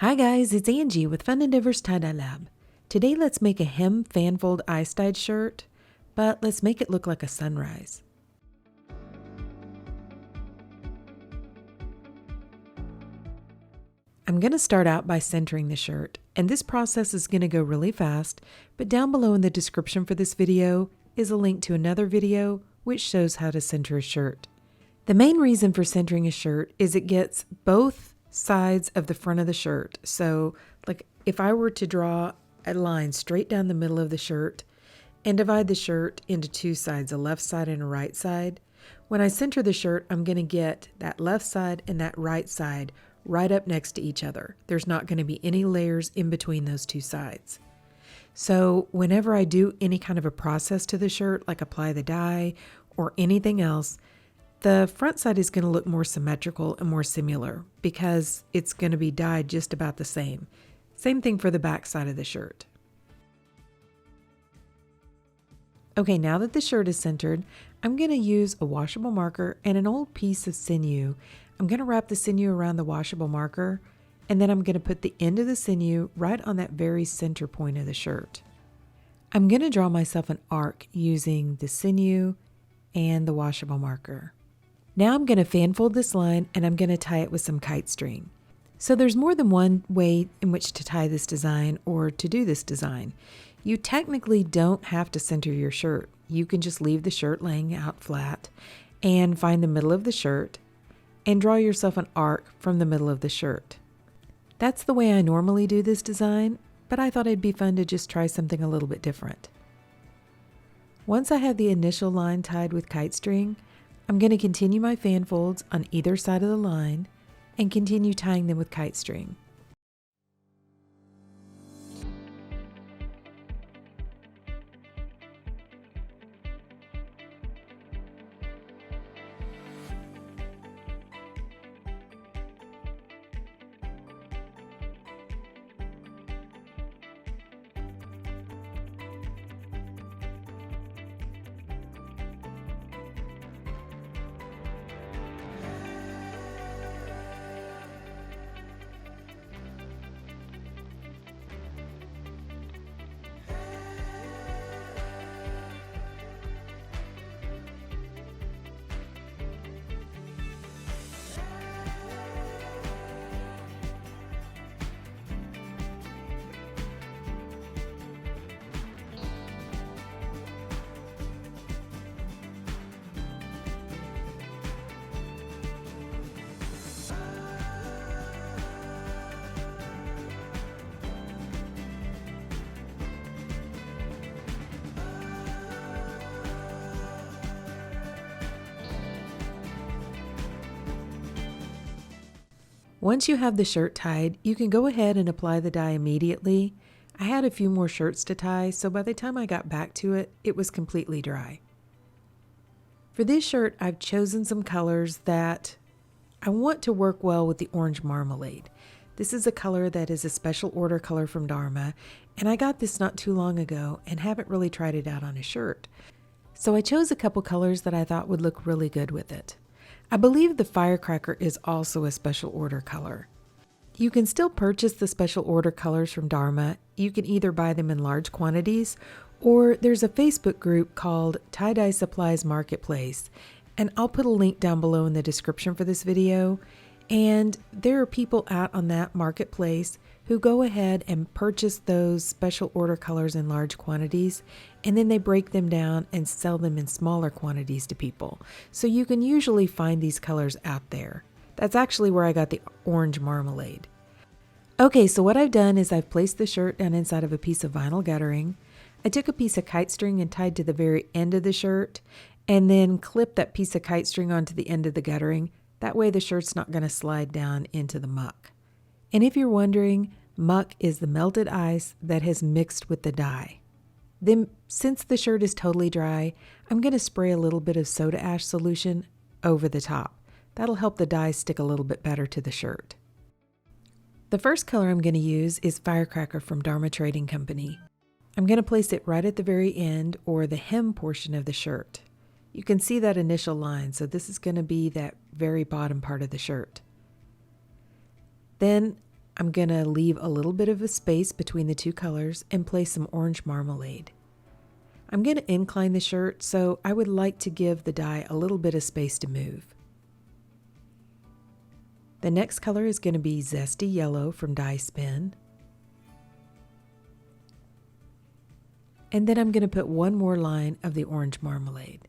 Hi guys, it's Angie with Fun Endeavors Tie-Dye Lab. Today let's make a hem fanfold eye-dyed shirt, but let's make it look like a sunrise. I'm going to start out by centering the shirt, and this process is going to go really fast, but down below in the description for this video is a link to another video which shows how to center a shirt. The main reason for centering a shirt is it gets both sides of the front of the shirt. So like if I were to draw a line straight down the middle of the shirt and divide the shirt into two sides, a left side and a right side, when I center the shirt, I'm going to get that left side and that right side right up next to each other. There's not going to be any layers in between those two sides. So whenever I do any kind of a process to the shirt, like apply the dye or anything else, the front side is going to look more symmetrical and more similar because it's going to be dyed just about the same. Same thing for the back side of the shirt. Okay, now that the shirt is centered, I'm going to use a washable marker and an old piece of sinew. I'm going to wrap the sinew around the washable marker, and then I'm going to put the end of the sinew right on that very center point of the shirt. I'm going to draw myself an arc using the sinew and the washable marker. Now I'm going to fan fold this line and I'm going to tie it with some kite string. So there's more than one way in which to tie this design or to do this design. You technically don't have to center your shirt. You can just leave the shirt laying out flat and find the middle of the shirt and draw yourself an arc from the middle of the shirt. That's the way I normally do this design, but I thought it'd be fun to just try something a little bit different. Once I have the initial line tied with kite string, I'm going to continue my fan folds on either side of the line and continue tying them with kite string. Once you have the shirt tied, you can go ahead and apply the dye immediately. I had a few more shirts to tie, so by the time I got back to it, it was completely dry. For this shirt, I've chosen some colors that I want to work well with the orange marmalade. This is a color that is a special order color from Dharma, and I got this not too long ago and haven't really tried it out on a shirt. So I chose a couple colors that I thought would look really good with it. I believe the firecracker is also a special order color. You can still purchase the special order colors from Dharma. You can either buy them in large quantities, or there's a Facebook group called Tie-Dye Supplies Marketplace, and I'll put a link down below in the description for this video. And there are people out on that marketplace who go ahead and purchase those special order colors in large quantities, and then they break them down and sell them in smaller quantities to people. So you can usually find these colors out there. That's actually where I got the orange marmalade. Okay, so what I've done is I've placed the shirt down inside of a piece of vinyl guttering. I took a piece of kite string and tied to the very end of the shirt, and then clipped that piece of kite string onto the end of the guttering. That way the shirt's not going to slide down into the muck. And if you're wondering, muck is the melted ice that has mixed with the dye. Then, since the shirt is totally dry, I'm going to spray a little bit of soda ash solution over the top. That'll help the dye stick a little bit better to the shirt. The first color I'm going to use is Firecracker from Dharma Trading Company. I'm going to place it right at the very end, or the hem portion of the shirt. You can see that initial line, so this is going to be that very bottom part of the shirt. Then I'm going to leave a little bit of a space between the two colors and place some orange marmalade. I'm going to incline the shirt, so I would like to give the dye a little bit of space to move. The next color is going to be Zesty Yellow from Dye Spin. And then I'm going to put one more line of the orange marmalade.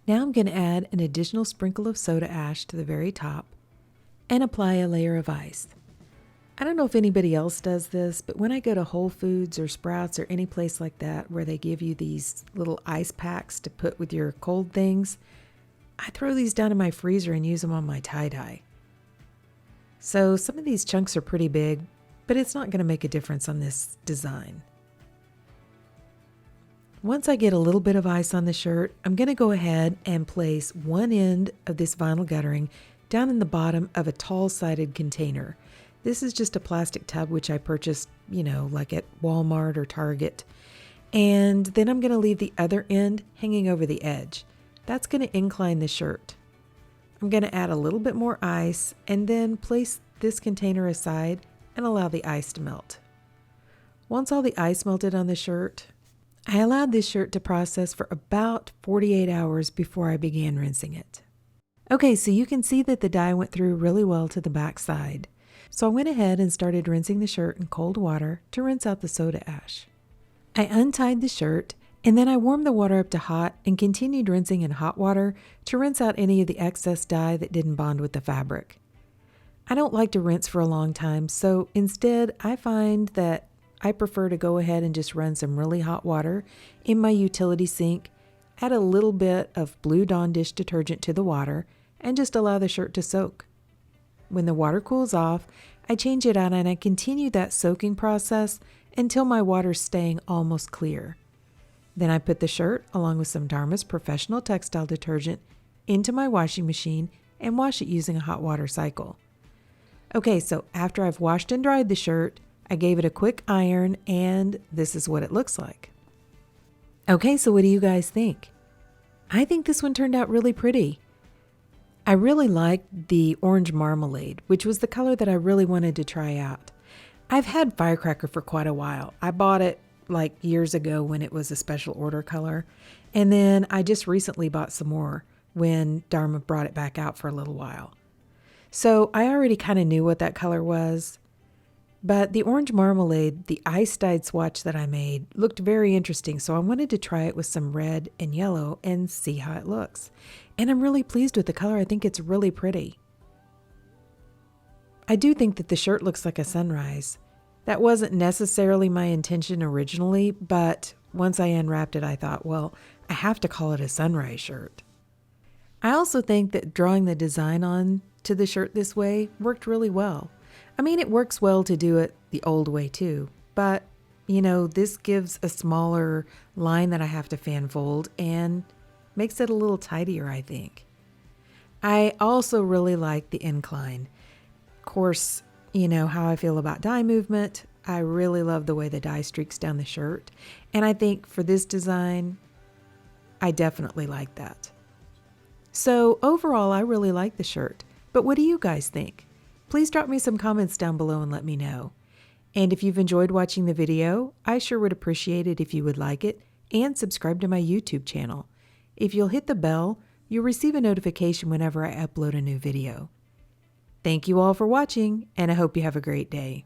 Now I'm going to add an additional sprinkle of soda ash to the very top and apply a layer of ice. I don't know if anybody else does this, but when I go to Whole Foods or Sprouts or any place like that where they give you these little ice packs to put with your cold things, I throw these down in my freezer and use them on my tie-dye. So some of these chunks are pretty big, but it's not going to make a difference on this design. Once I get a little bit of ice on the shirt, I'm going to go ahead and place one end of this vinyl guttering down in the bottom of a tall-sided container. This is just a plastic tub which I purchased, like at Walmart or Target. And then I'm going to leave the other end hanging over the edge. That's going to incline the shirt. I'm going to add a little bit more ice and then place this container aside and allow the ice to melt. Once all the ice melted on the shirt, I allowed this shirt to process for about 48 hours before I began rinsing it. Okay, so you can see that the dye went through really well to the back side. So I went ahead and started rinsing the shirt in cold water to rinse out the soda ash. I untied the shirt and then I warmed the water up to hot and continued rinsing in hot water to rinse out any of the excess dye that didn't bond with the fabric. I don't like to rinse for a long time, so instead I find that I prefer to go ahead and just run some really hot water in my utility sink, add a little bit of Blue Dawn dish detergent to the water, and just allow the shirt to soak. When the water cools off, I change it out and I continue that soaking process until my water's staying almost clear. Then I put the shirt, along with some Dharma's Professional Textile Detergent, into my washing machine and wash it using a hot water cycle. Okay, so after I've washed and dried the shirt, I gave it a quick iron and this is what it looks like. Okay, so what do you guys think? I think this one turned out really pretty. I really liked the orange marmalade, which was the color that I really wanted to try out. I've had Firecracker for quite a while. I bought it like years ago when it was a special order color. And then I just recently bought some more when Dharma brought it back out for a little while. So I already kind of knew what that color was. But the orange marmalade, the ice-dyed swatch that I made, looked very interesting, so I wanted to try it with some red and yellow and see how it looks. And I'm really pleased with the color. I think it's really pretty. I do think that the shirt looks like a sunrise. That wasn't necessarily my intention originally, but once I unwrapped it, I thought, well, I have to call it a sunrise shirt. I also think that drawing the design on to the shirt this way worked really well. I mean, it works well to do it the old way too, but this gives a smaller line that I have to fan fold and makes it a little tidier, I think. I also really like the incline. Of course, how I feel about dye movement. I really love the way the dye streaks down the shirt. And I think for this design, I definitely like that. So overall, I really like the shirt. But what do you guys think? Please drop me some comments down below and let me know. And if you've enjoyed watching the video, I sure would appreciate it if you would like it and subscribe to my YouTube channel. If you'll hit the bell, you'll receive a notification whenever I upload a new video. Thank you all for watching, and I hope you have a great day.